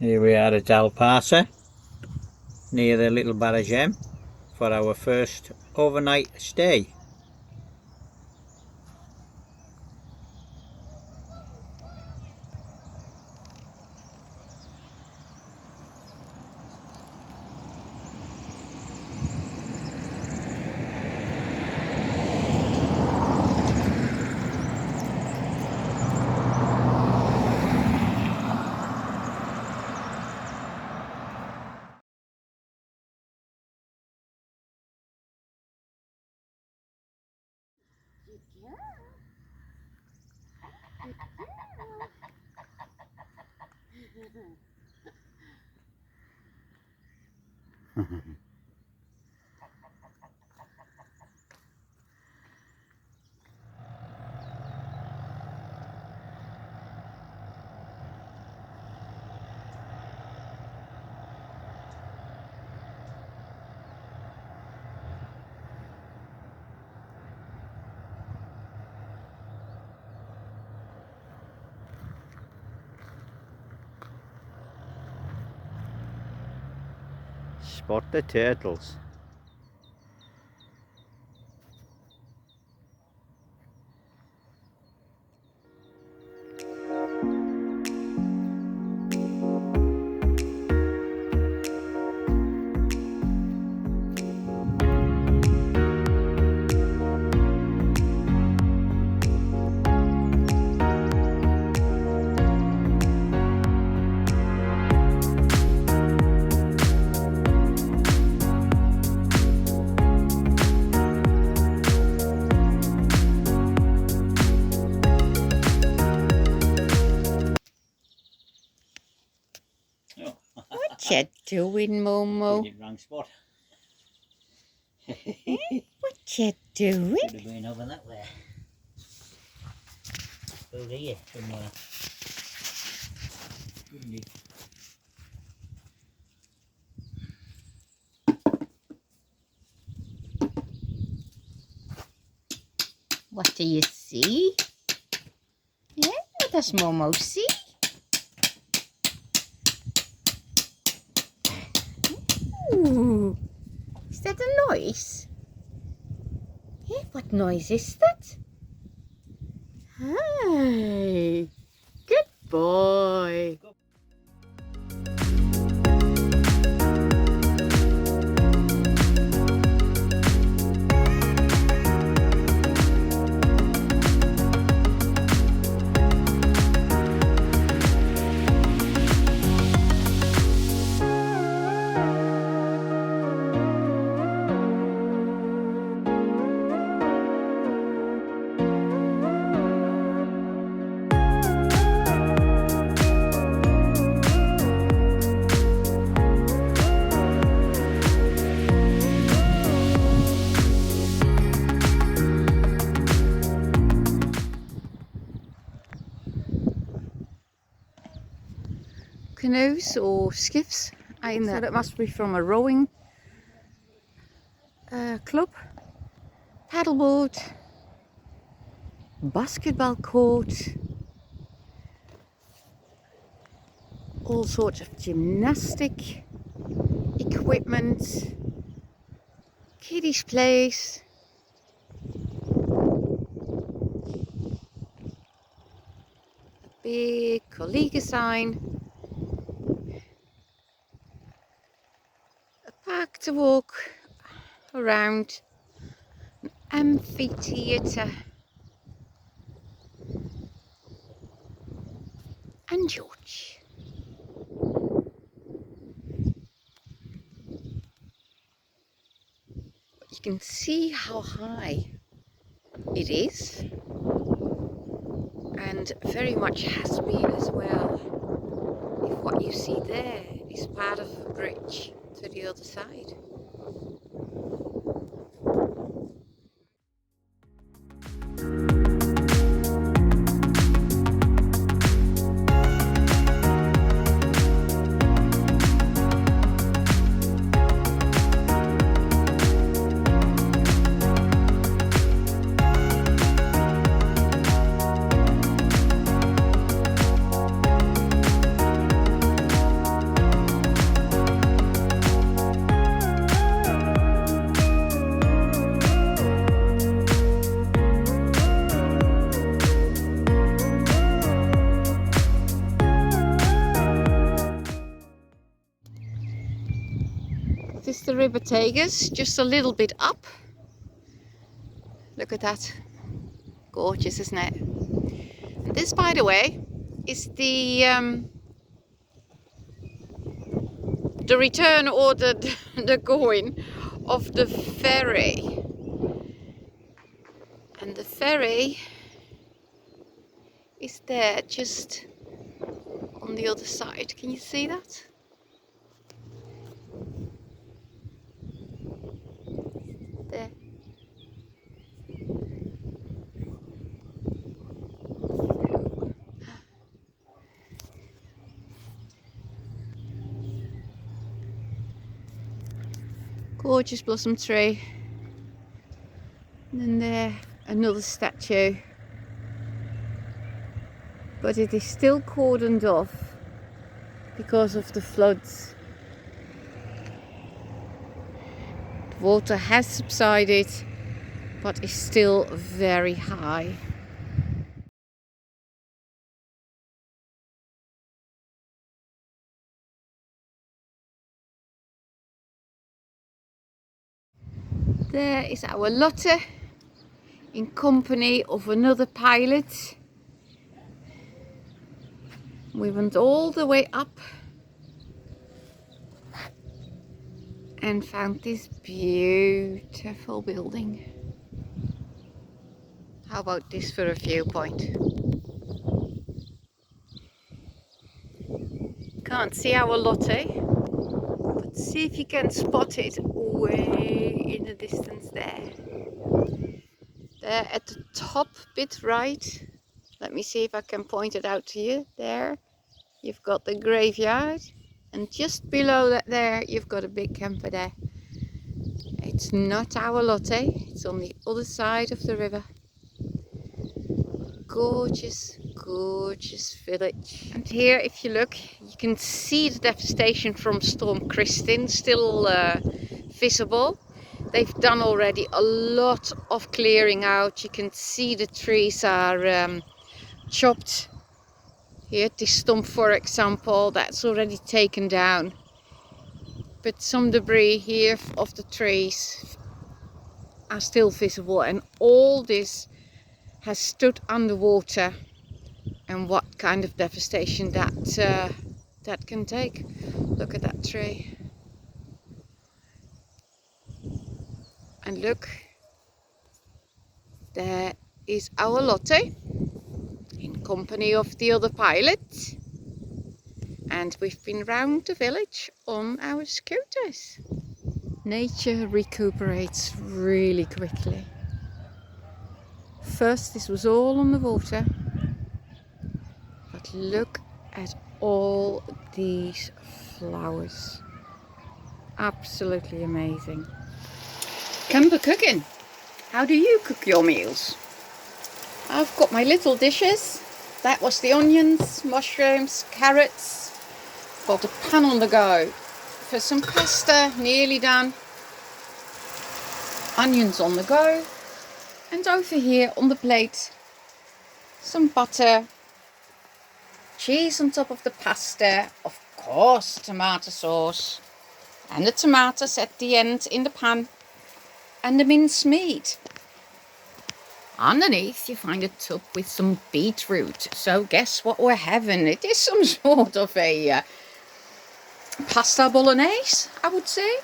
Here we are at Alpiarça, near the little Barragem, for our first overnight stay. Spot the turtles. What you doing, Momo? Wrong spot. What you doing? Should have been over that way. Over here somewhere. Shouldn't it? What do you see? Yeah, what does Momo see? Ooh, is that a noise? Yeah, what noise is that? Hey, good boy. Canoes or skiffs. I thought it must be from a rowing club. Paddleboard, basketball court, all sorts of gymnastic equipment, kiddies' place. A big colleague sign. Park to walk around, an amphitheatre, and George. You can see how high it is, and very much has been as well. If what you see there is part of a bridge to the other side. River Tagus, just a little bit up. Look at that. Gorgeous, isn't it? And this, by the way, is the return or the going of the ferry. And the ferry is there just on the other side. Can you see that? There. Gorgeous blossom tree. And then there, another statue. But it is still cordoned off because of the floods. The water has subsided, but is still very high. There is our Lotte in company of another pilot. We went all the way up and found this beautiful building. How about this for a viewpoint? Can't see our Lotte, but see if you can spot it way in the distance there. There at the top bit right. Let me see if I can point it out to you. There, you've got the graveyard, and just below that there, you've got a big camper there. It's not our Lotte, it's on the other side of the river. Gorgeous, gorgeous village. And here, if you look, you can see the devastation from Storm Kristin still visible. They've done already a lot of clearing out. You can see the trees are chopped. Here, this stump, for example, that's already taken down. But some debris here of the trees are still visible, and all this has stood underwater. And what kind of devastation that can take. Look at that tree. And look, there is our Lotte in company of the other pilot, and we've been round the village on our scooters. Nature recuperates really quickly. First this was all on the water, but look at all these flowers. Absolutely amazing. Camper cooking. How do you cook your meals? I've got my little dishes. That was the onions, mushrooms, carrots. Got a pan on the go for some pasta, nearly done. Onions on the go. And over here on the plate, some butter, cheese on top of the pasta, of course tomato sauce, and the tomatoes at the end in the pan, and the minced meat. Underneath you find a tub with some beetroot. So guess what we're having? It is some sort of a pasta bolognese, I would say.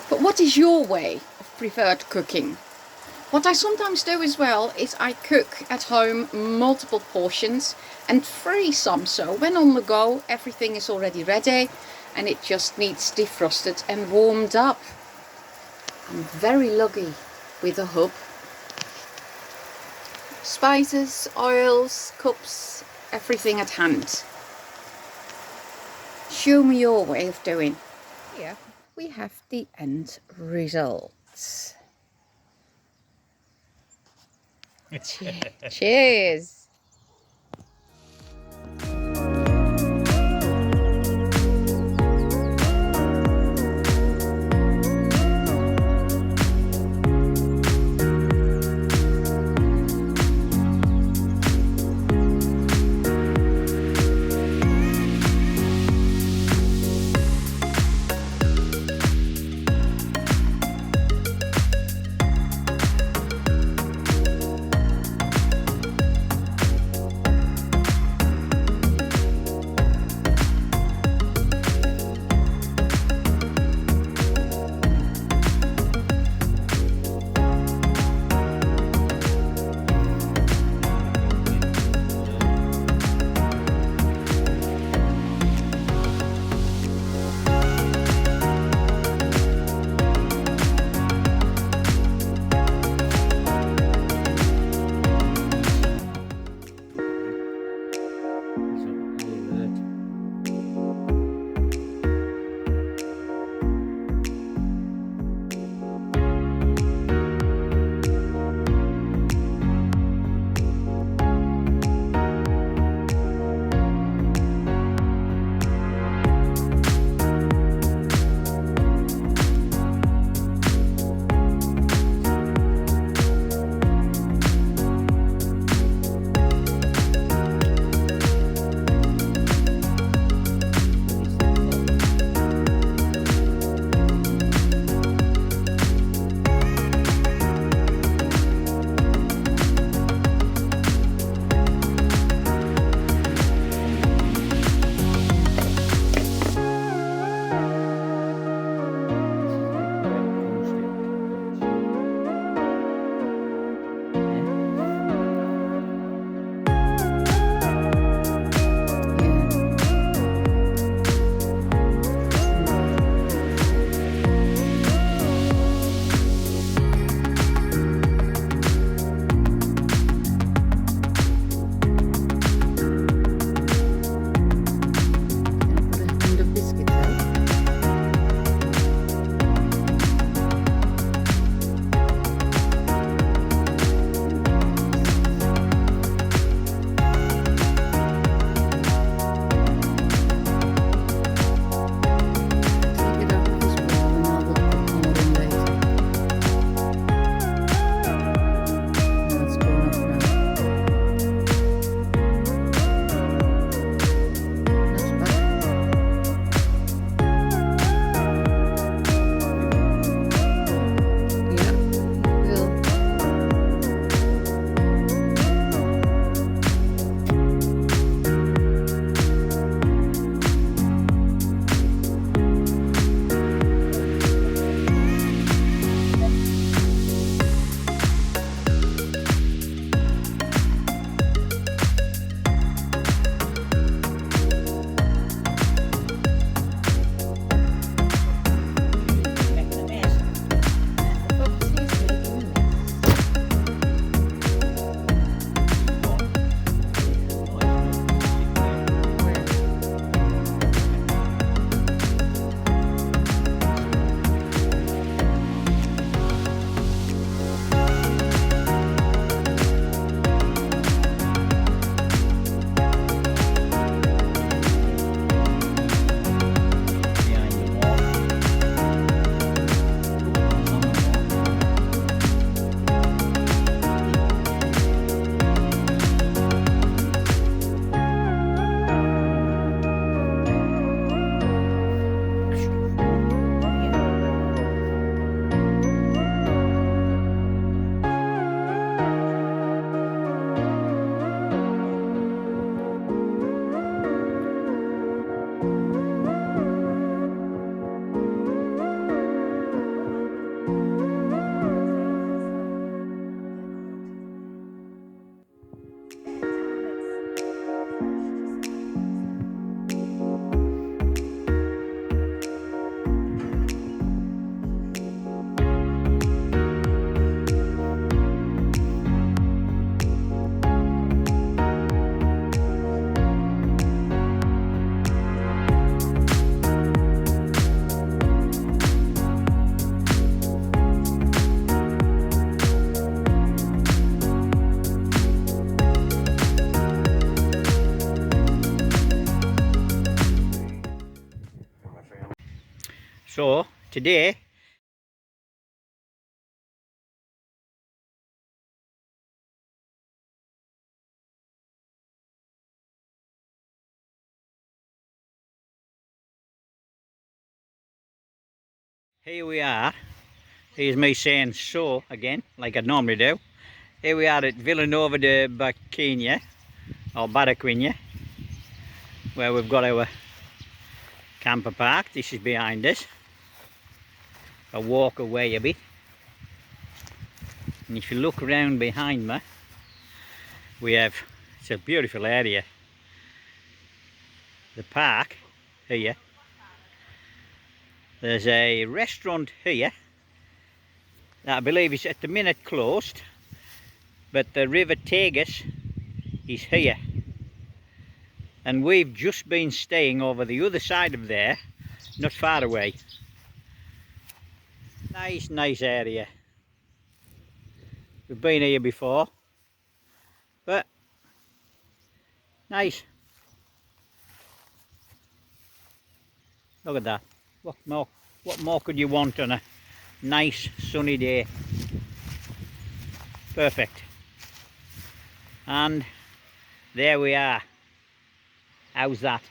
But what is your way of preferred cooking? What I sometimes do as well is I cook at home multiple portions and freeze some, so when on the go everything is already ready and it just needs defrosted and warmed up. I'm very lucky with a hub. Spices, oils, cups, everything at hand. Show me your way of doing. Here we have the end results. Cheers. today here we are. Here's me saying so again, like I normally do. Here we are at Villanova de Barquinha, or Barraquinha, where we've got our camper park. This is behind us. I'll walk away a bit. And if you look around behind me, we have, it's a beautiful area. The park here. There's a restaurant here that I believe is at the minute closed, but the River Tagus is here. And we've just been staying over the other side of there, not far away. Nice area. We've been here before, but nice. Look at that. What more could you want on a nice sunny day? Perfect. And there we are. How's that?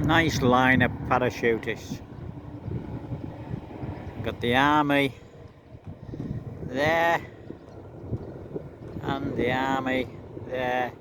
Nice line of parachutists. Got the army there and the army there.